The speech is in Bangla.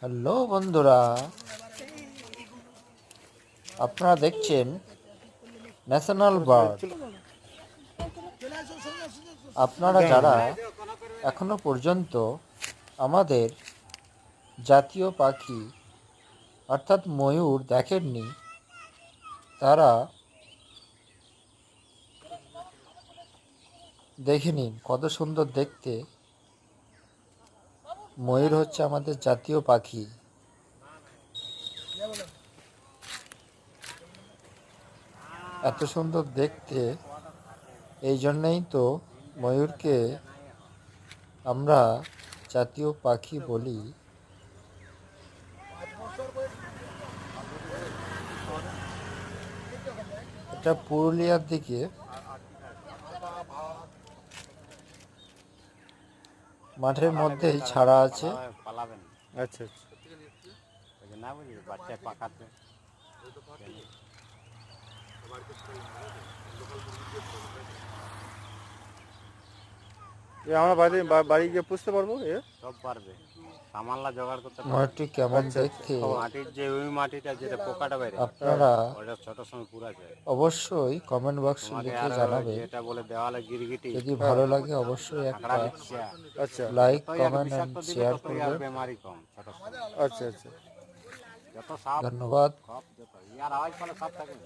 হ্যালো বন্ধুরা, আপনারা দেখছেন ন্যাশনাল বার্ড। আপনারা যারা এখনো পর্যন্ত আমাদের জাতীয় পাখি অর্থাৎ ময়ূর দেখেননি, তারা দেখে নিন। কত সুন্দর দেখতে। ময়ূর হচ্ছে আমাদের জাতীয় পাখি। এত সুন্দর দেখতে, এই জন্যই তো ময়ূরকে আমরা জাতীয় পাখি বলি। এটা পুরুলিয়ার দিকে মাঠের মধ্যেই ছাড়া আছে। আচ্ছা আচ্ছা। আমরা বাড়ি গিয়ে পুষতে পারবো? সব পারবে, সামানলা জোগাড় করতে পারবে। ময়ূরটি কেমন আচ্ছা, দেখতে মাটির যে ওই মাটিটা যেটা পোকাটা বাইরে, আপনারা ওটা ছোট সময় পুরা যায়। অবশ্যই কমেন্ট বক্সে তোমাকে লিখে আর জানাবেন। যেটা বলে দেওয়ালে গিরগিটি, যদি ভালো লাগে অবশ্যই একটা কাঁকড়া বিচ্ছা, আচ্ছা লাইক, যতই আর কমেন্ট এন্ড বিষাক্ত দিবে শেয়ার ততই আর করবেন। বেমারি কম। ছোট সময় আচ্ছা আচ্ছা। যত সাপ ধন্যবাদ। সব যত ইয়ার আওয়াজ পেলে সব থাকবে।